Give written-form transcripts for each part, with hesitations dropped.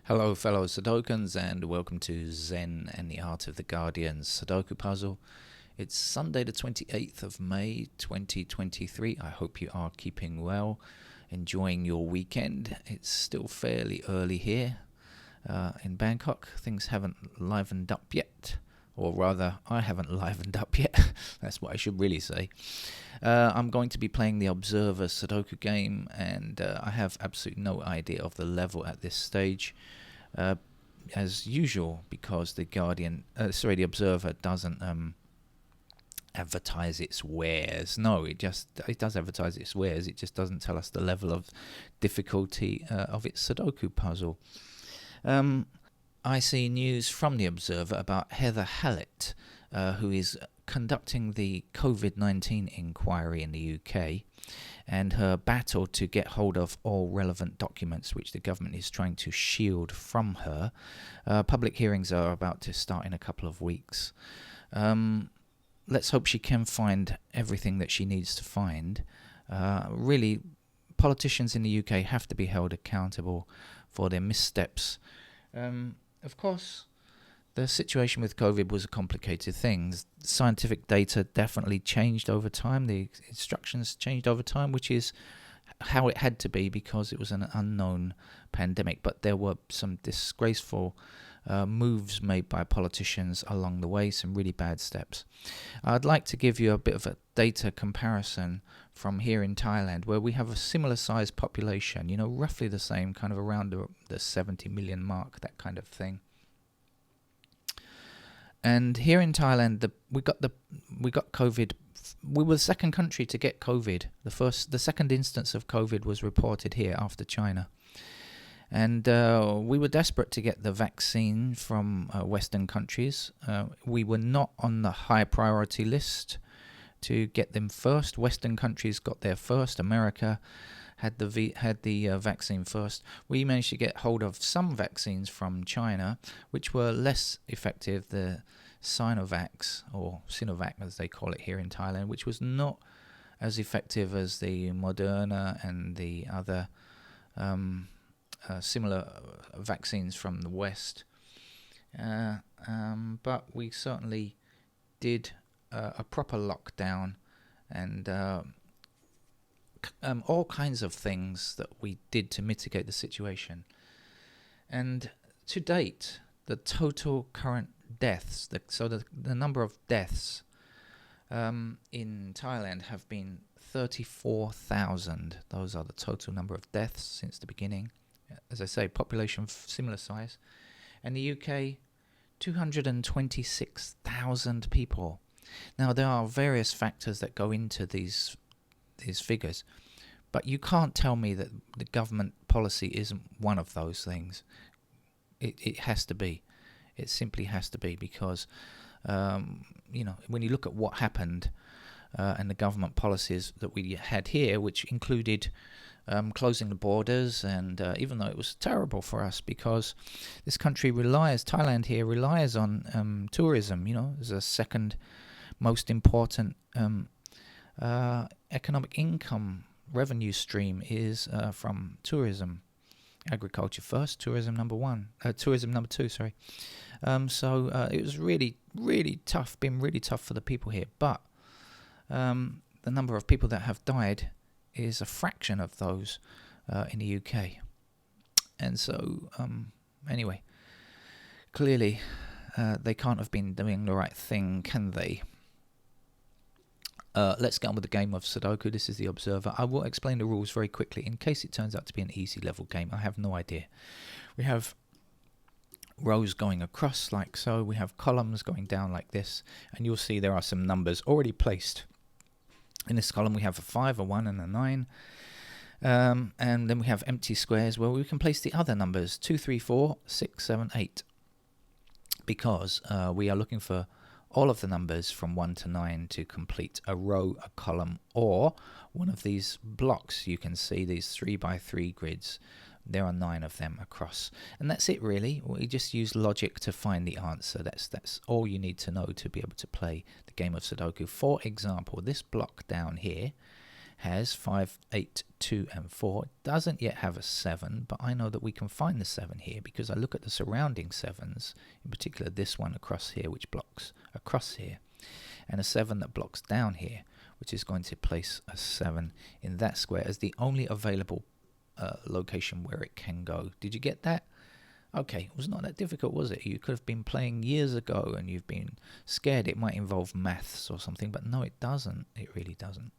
Hello, fellow Sudokans, and welcome to Zen and the Art of the Guardian's Sudoku puzzle. It's Sunday, the 28th of May, 2023. I hope you are keeping well, enjoying your weekend. It's still fairly early here in Bangkok. Things haven't livened up yet, or rather, I haven't livened up yet. That's what I should really say. I'm going to be playing the Observer Sudoku game, and I have absolutely no idea of the level at this stage. As usual, because the Observer doesn't advertise its wares. No, it does advertise its wares. It just doesn't tell us the level of difficulty of its Sudoku puzzle. I see news from the Observer about Heather Hallett, who is conducting the COVID-19 inquiry in the UK, and her battle to get hold of all relevant documents which the government is trying to shield from her. Public hearings are about to start in a couple of weeks. Let's hope she can find everything that she needs to find. Really, politicians in the UK have to be held accountable for their missteps. Of course, the situation with COVID was a complicated thing. Scientific data definitely changed over time. The instructions changed over time, which is how it had to be because it was an unknown pandemic. But there were some disgraceful moves made by politicians along the way, some really bad steps. I'd like to give you a bit of a data comparison from here in Thailand, where we have a similar sized population, roughly the same, kind of around the 70 million mark, that kind of thing. And here in Thailand, we got COVID. We were the second country to get COVID. The second instance of COVID was reported here after China, and we were desperate to get the vaccine from Western countries. We were not on the high priority list to get them first. Western countries got there first. America had the vaccine first. We managed to get hold of some vaccines from China, which were less effective. The Sinovac, or Sinovac as they call it here in Thailand, which was not as effective as the Moderna and the other similar vaccines from the West. But we certainly did a proper lockdown and all kinds of things that we did to mitigate the situation. And to date, the total current deaths, the number of deaths in Thailand have been 34,000. Those are the total number of deaths since the beginning. As I say, population similar size. And the UK, 226,000 people. Now, there are various factors that go into these figures, but you can't tell me that the government policy isn't one of those things. It has to be. It simply has to be because, when you look at what happened and the government policies that we had here, which included closing the borders, and even though it was terrible for us because this country Thailand here relies on tourism, as a second most important economic income revenue stream is from tourism. Agriculture first, tourism number two, sorry. So it was really, really tough, been really tough for the people here. But the number of people that have died is a fraction of those in the UK. And so, anyway, clearly they can't have been doing the right thing, can they? Let's get on with the game of Sudoku. This is the Observer. I will explain the rules very quickly in case it turns out to be an easy level game. I have no idea. We have rows going across like so. We have columns going down like this. And you'll see there are some numbers already placed. In this column we have a 5, a 1 and a 9. And then we have empty squares where we can place the other numbers 2, 3, 4, 6, 7, 8. Because we are looking for all of the numbers from 1 to 9 to complete a row, a column, or one of these blocks. You can see these 3x3 grids. There are 9 of them across. And that's it really. We just use logic to find the answer. That's all you need to know to be able to play the game of Sudoku. For example, this block down here has 5, 8, 2 and 4. It doesn't yet have a 7, but I know that we can find the 7 here because I look at the surrounding 7s, in particular this one across here, which blocks across here, and a 7 that blocks down here, which is going to place a 7 in that square as the only available location where it can go. Did you get that? Okay, it was not that difficult, was it? You could have been playing years ago and you've been scared it might involve maths or something, but no, it doesn't. It really doesn't.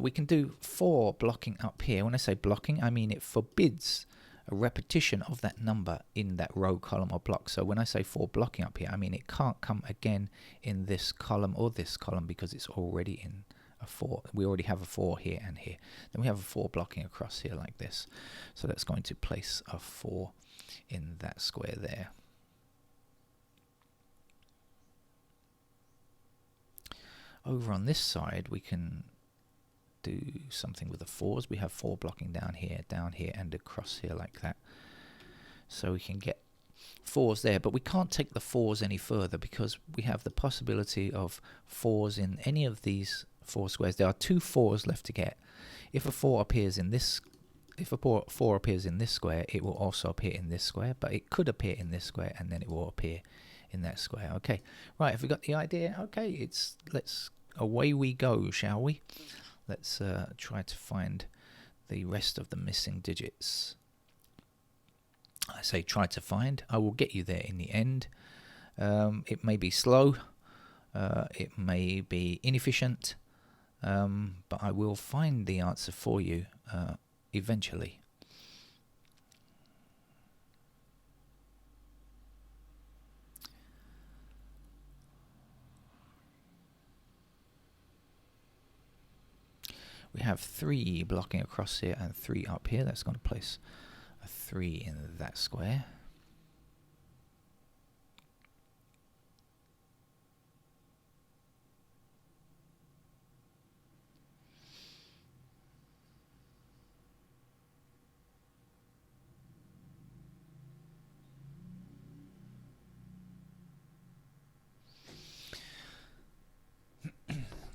We can do 4 blocking up here. When I say blocking, I mean it forbids a repetition of that number in that row, column or block. So when I say 4 blocking up here, I mean it can't come again in this column or this column because it's already in a 4. We already have a 4 here and here. Then we have a 4 blocking across here like this. So that's going to place a 4 in that square there. Over on this side, we can do something with the 4s. We have 4 blocking down here, and across here like that. So we can get 4s there, but we can't take the 4s any further because we have the possibility of 4s in any of these 4 squares. There are 2 4s left to get. If a 4 appears in this, if a 4 appears in this square, it will also appear in this square, but it could appear in this square and then it will appear in that square. Okay, right, have we got the idea? Okay, let's away we go, shall we? Let's try to find the rest of the missing digits. I say try to find. I will get you there in the end. It may be slow, it may be inefficient, but I will find the answer for you eventually. We have 3 blocking across here and 3 up here. That's going to place a 3 in that square.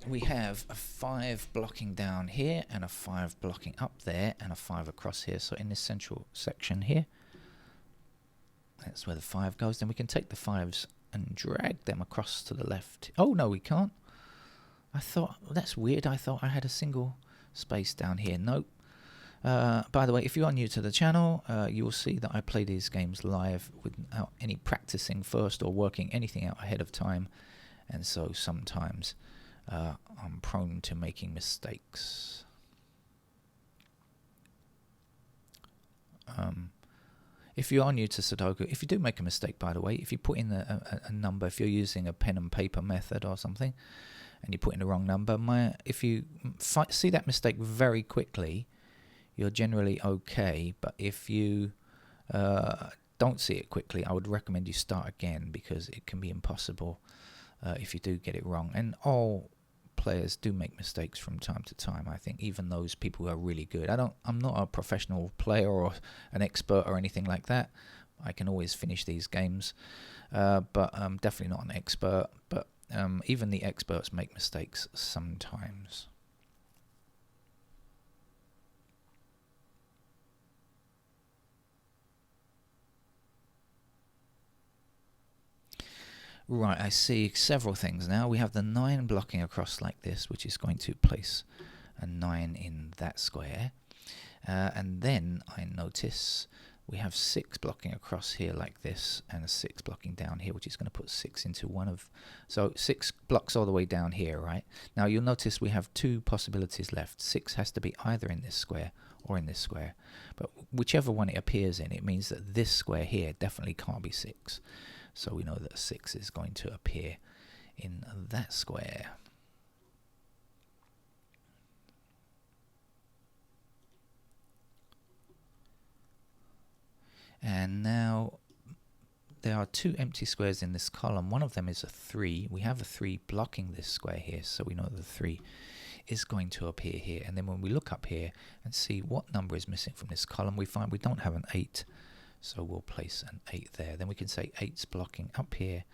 We have a 5 blocking down here and a 5 blocking up there and a 5 across here. So in this central section here, that's where the 5 goes. Then we can take the 5s and drag them across to the left. Oh no, we can't. I thought, well, that's weird. I thought I had a single space down here. Nope. By the way, if you are new to the channel, you will see that I play these games live without any practicing first or working anything out ahead of time. And so sometimes I'm prone to making mistakes. If you are new to Sudoku, if you do make a mistake, by the way, if you put in a number, if you're using a pen and paper method or something, and you put in the wrong number, if you see that mistake very quickly, you're generally okay. But if you don't see it quickly, I would recommend you start again because it can be impossible if you do get it wrong. And all players do make mistakes from time to time. I think even those people who are really good. I'm not a professional player or an expert or anything like that. I can always finish these games, but I'm definitely not an expert. But even the experts make mistakes sometimes. Right, I see several things now. We have the 9 blocking across like this, which is going to place a 9 in that square. And then I notice we have 6 blocking across here like this, and a 6 blocking down here, which is going to put 6 into one of... So 6 blocks all the way down here, right? Now you'll notice we have 2 possibilities left. 6 has to be either in this square or in this square. But whichever one it appears in, it means that this square here definitely can't be 6. So we know that 6 is going to appear in that square. And now there are 2 empty squares in this column. One of them is a 3. We have a 3 blocking this square here, so we know that the 3 is going to appear here. And then when we look up here and see what number is missing from this column, we find we don't have an 8. So we'll place an 8 there. Then we can say 8's blocking up here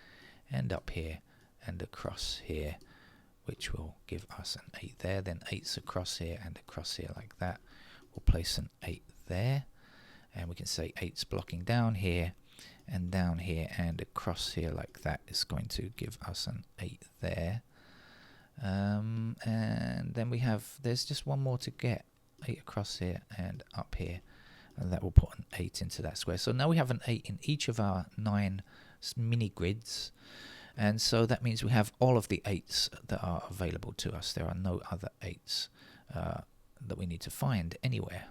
and across here, which will give us an 8 there. Then 8's across here and across here like that. We'll place an 8 there, and we can say 8's blocking down here and down here and across here like that is going to give us an 8 there. And then we have, there's just one more to get, 8 across here and up here, and that will put an 8 into that square. So now we have an 8 in each of our 9 mini grids, and so that means we have all of the 8s that are available to us. There are no other 8s that we need to find anywhere.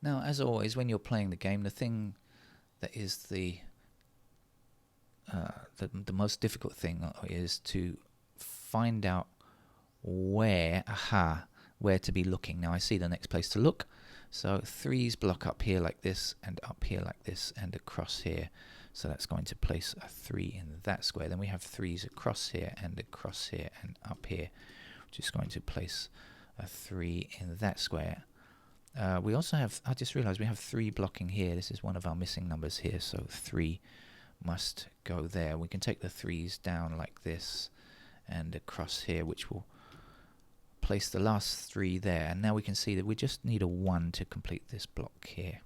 Now, as always, when you're playing the game, the thing that is the most difficult thing is to find out where to be looking. Now I see the next place to look. So 3's block up here like this, and up here like this, and across here. So that's going to place a 3 in that square. Then we have 3's across here and up here, which is going to place a 3 in that square. We also have, I just realized we have 3 blocking here. This is one of our missing numbers here, so 3 must go there. We can take the 3's down like this and across here, which will place the last 3 there. And now we can see that we just need a 1 to complete this block here.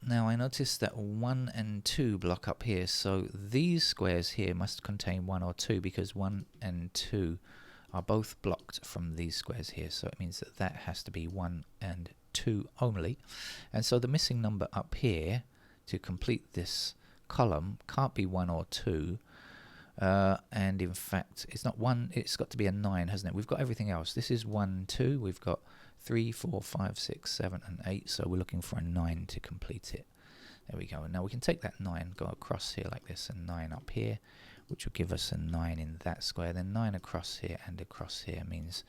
Now I noticed that 1 and 2 block up here, so these squares here must contain 1 or 2, because 1 and 2 are both blocked from these squares here, so it means that that has to be 1 and 2 only. And so the missing number up here to complete this column can't be 1 or 2, and in fact it's not 1, it's got to be a 9, hasn't it? We've got everything else. This is 1, 2, we've got 3, 4, 5, 6, 7 and 8, so we're looking for a 9 to complete it. There we go. And now we can take that 9, go across here like this, and 9 up here, which will give us a 9 in that square. Then 9 across here and across here means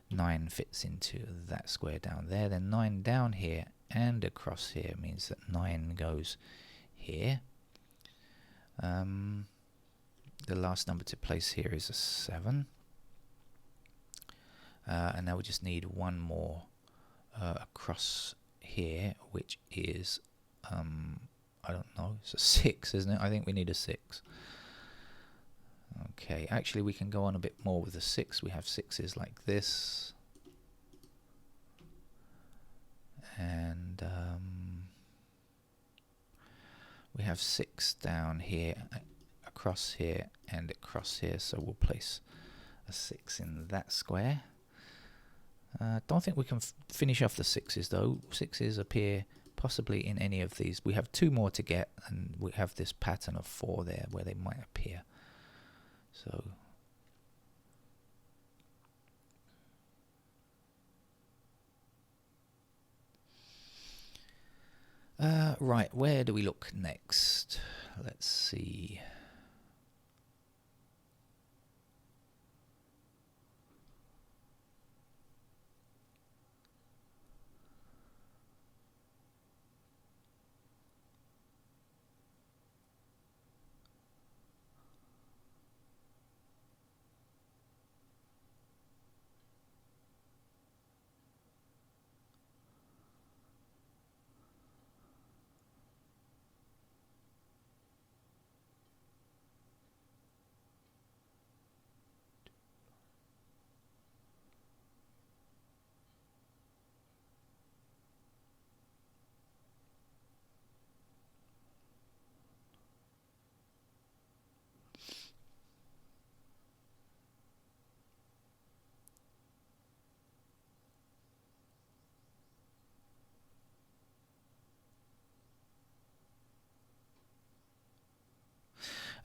9 fits into that square down there. Then 9 down here and across here means that 9 goes here. The last number to place here is a 7. And now we just need one more across here, which is, I don't know, it's a 6, isn't it? I think we need a 6. Okay, actually we can go on a bit more with the 6. We have 6's like this. And we have 6 down here, across here, and across here, so we'll place a 6 in that square. Don't think we can finish off the 6's though. 6's appear possibly in any of these. We have 2 more to get, and we have this pattern of 4 there where they might appear. So right, where do we look next? Let's see.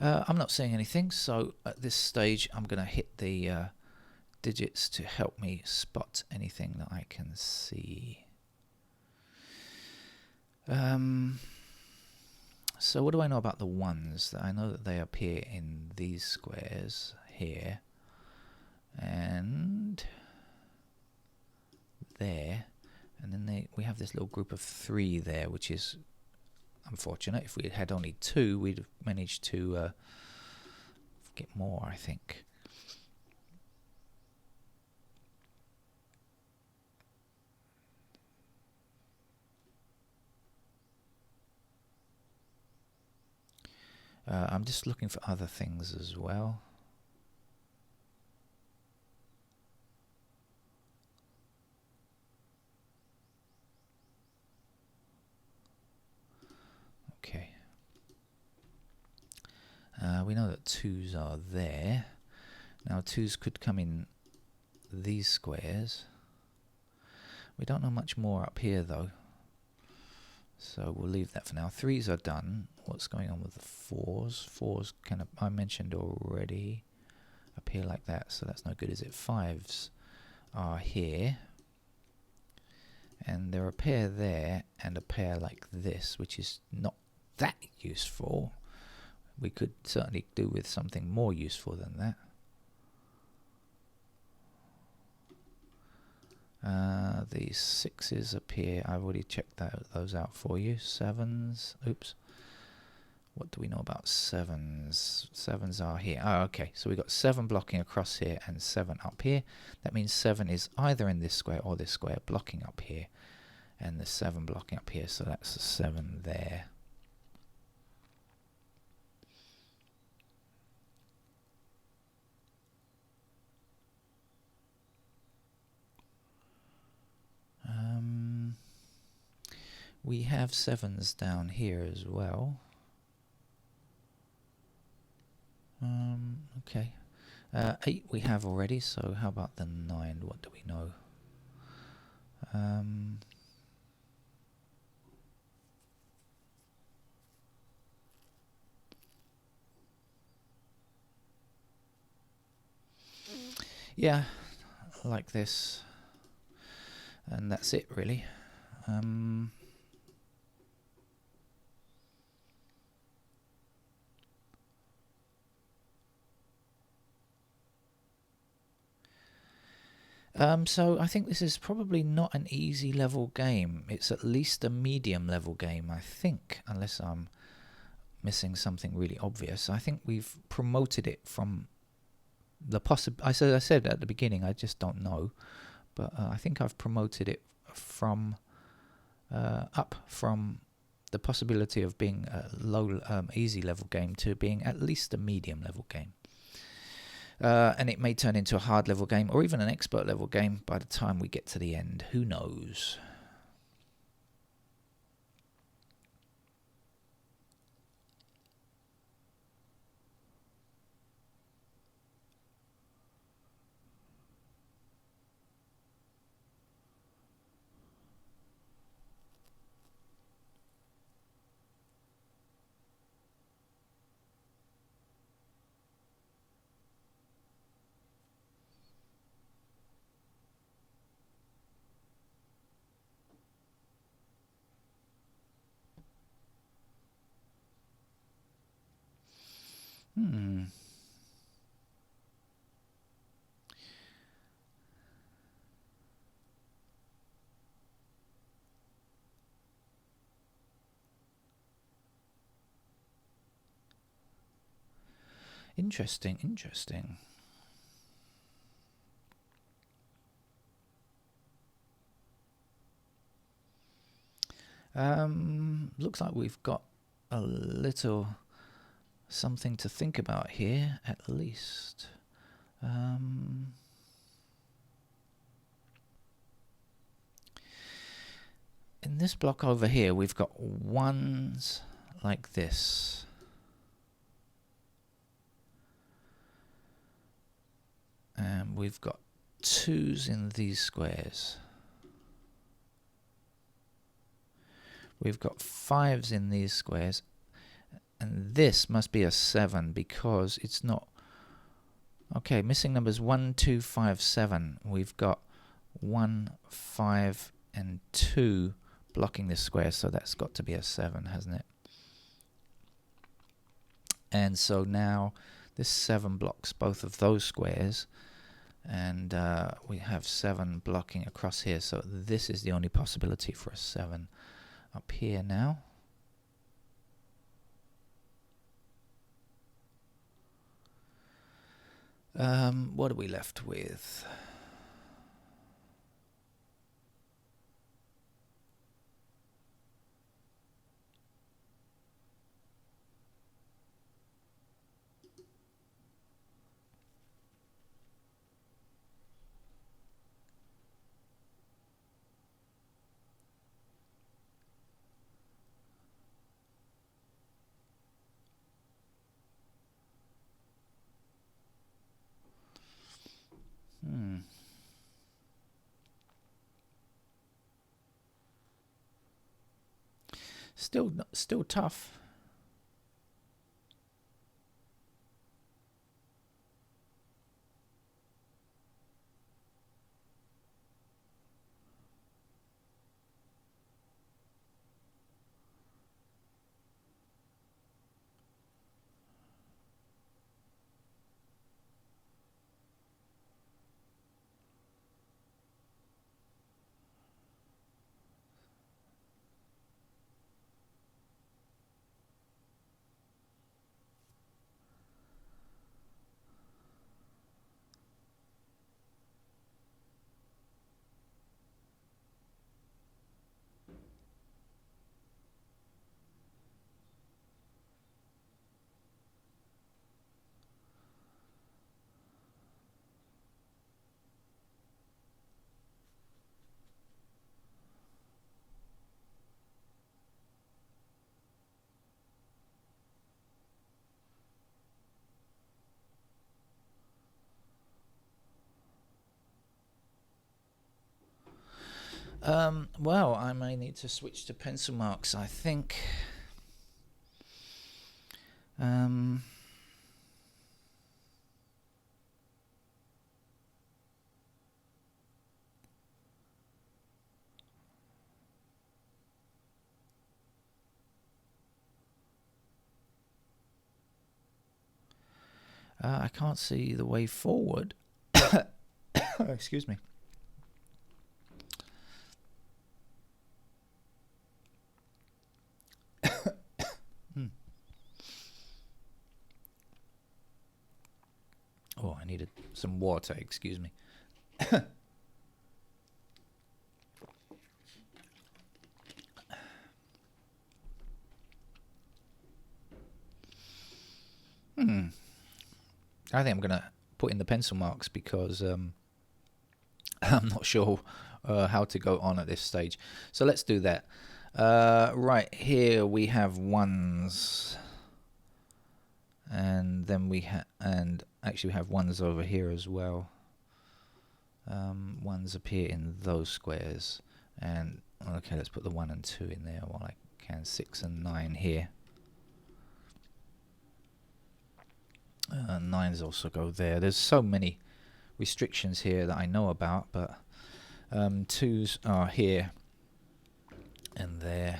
I'm not seeing anything, so at this stage I'm going to hit the digits to help me spot anything that I can see. So what do I know about the ones? I know that they appear in these squares here and there, and then we have this little group of 3 there, which is unfortunate. If we had only 2, we'd have managed to get more, I think. I'm just looking for other things as well. Okay. We know that 2s are there. Now 2s could come in these squares. We don't know much more up here though, so we'll leave that for now. 3s are done. What's going on with the 4s? 4s kind of, I mentioned already, appear like that, so that's no good, is it? 5s are here, and there are a pair there and a pair like this, which is not that useful. We could certainly do with something more useful than that. The 6s appear. I've already checked those out for you. 7s. Oops. What do we know about 7s? 7s are here. Oh, okay. So we've got 7 blocking across here and 7 up here. That means 7 is either in this square or this square blocking up here. And the 7 blocking up here. So that's the 7 there. We have 7s down here as well. Okay. 8 we have already, so how about the 9? What do we know? Yeah, like this. And that's it, really. So I think this is probably not an easy level game. It's at least a medium level game, I think, unless I'm missing something really obvious. I think we've promoted it from the I said at the beginning, I just don't know, but I think I've promoted it from up from the possibility of being a low, easy level game to being at least a medium level game. And it may turn into a hard level game or even an expert level game by the time we get to the end. Who knows? Interesting. Looks like we've got a little something to think about here, at least. In this block over here, we've got 1s like this. And we've got 2s in these squares. We've got 5s in these squares. And this must be a 7 because it's not. Okay, missing numbers 1, 2, 5, 7. We've got 1, 5, and 2 blocking this square, so that's got to be a 7, hasn't it? And so now this 7 blocks both of those squares, and we have 7 blocking across here, so this is the only possibility for a 7 up here now. What are we left with? Still tough. Well, I may need to switch to pencil marks, I think. I can't see the way forward. Excuse me. Oh, I needed some water, excuse me. I think I'm going to put in the pencil marks because I'm not sure how to go on at this stage. So let's do that. Right, here we have ones. And then we actually we have ones over here as well. Ones appear in those squares. And okay, let's put the 1 and 2 in there while I can. 6 and 9 here. 9s also go there. There's so many restrictions here that I know about, but 2s are here and there.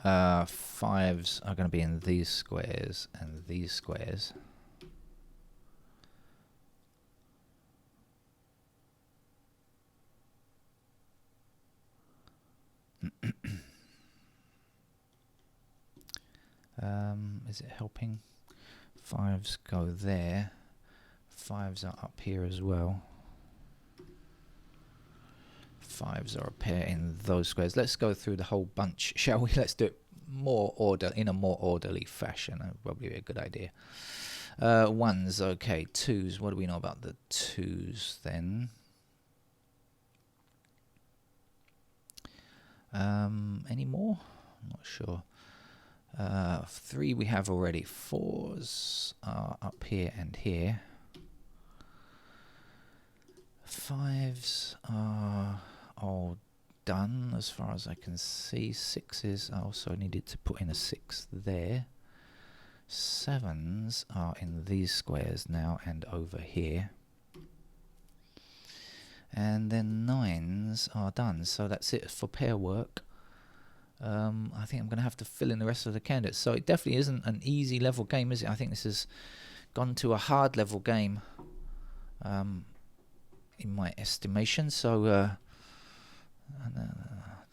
5s are going to be in these squares and these squares. Is it helping? 5s go there. 5s are up here as well. 5s are a pair in those squares. Let's go through the whole bunch, shall we? Let's do it in a more orderly fashion. That would probably be a good idea. 1s, okay. 2s, what do we know about the 2s then? Any more? I'm not sure. 3 we have already. 4s are up here and here. 5s are done as far as I can see. 6s, I also needed to put in a 6 there. 7s are in these squares now and over here. And then 9s are done. So that's it for pair work. I think I'm going to have to fill in the rest of the candidates. So it definitely isn't an easy level game, is it? I think this has gone to a hard level game, in my estimation. So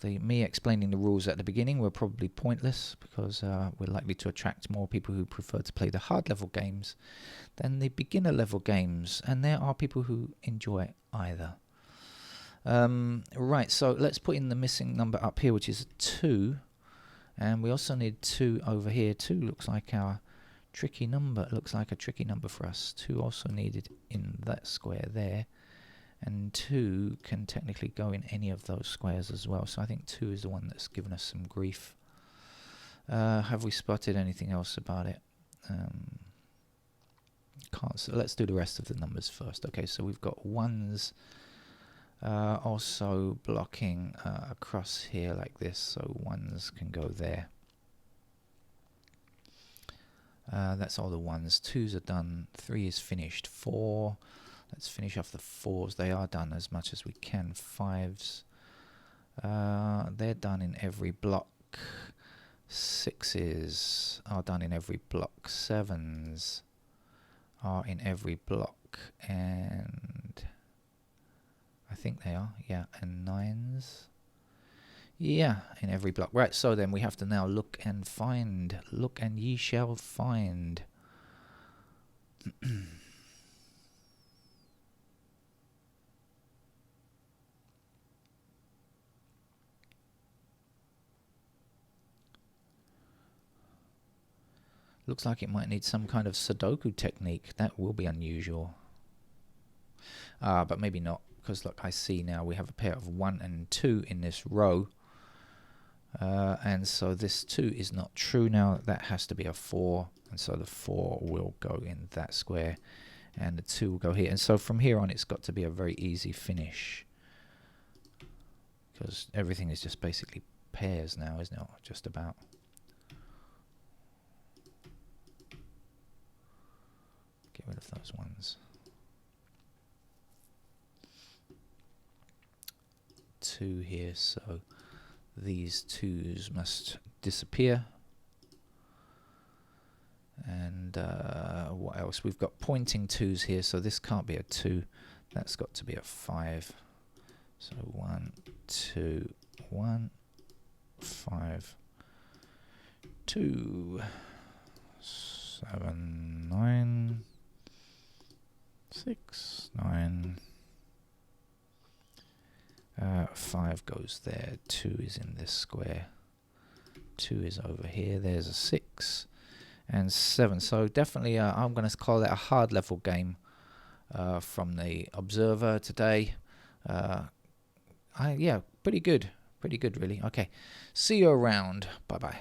me explaining the rules at the beginning were probably pointless, because we're likely to attract more people who prefer to play the hard level games than the beginner level games, and there are people who enjoy either. Right, so let's put in the missing number up here, which is 2, and we also need 2 over here. 2 looks like our tricky number. It looks like a tricky number for us. 2 also needed in that square there, and 2 can technically go in any of those squares as well. So I think 2 is the one that's given us some grief. Have we spotted anything else about it? Can't. So let's do the rest of the numbers first. Okay, so we've got 1s. Also blocking across here like this, so 1s can go there. That's all the 1s. 2s are done. 3 is finished. 4. Let's finish off the 4s. They are done as much as we can. 5s. They're done in every block. 6s are done in every block. 7s are in every block. And I think they are, yeah, and 9s, yeah, in every block. Right, so then we have to now look and find. Look and ye shall find. Looks like it might need some kind of Sudoku technique. That will be unusual. But maybe not. Because look, I see now we have a pair of 1 and 2 in this row. And so this 2 is not true now. That has to be a 4. And so the 4 will go in that square. And the 2 will go here. And so from here on, it's got to be a very easy finish. Because everything is just basically pairs now, isn't it? Just about. Get rid of those ones. 2 here, so these 2s must disappear. And what else? We've got pointing 2s here, so this can't be a 2. That's got to be a 5. So 1, 2, 1, 5, 2, 7, 9, 6, 9. 5 goes there. 2 is in this square. 2 is over here. There's a 6 and 7. So definitely, I'm going to call it a hard level game from the Observer today. Yeah, pretty good really. Okay, see you around. Bye bye.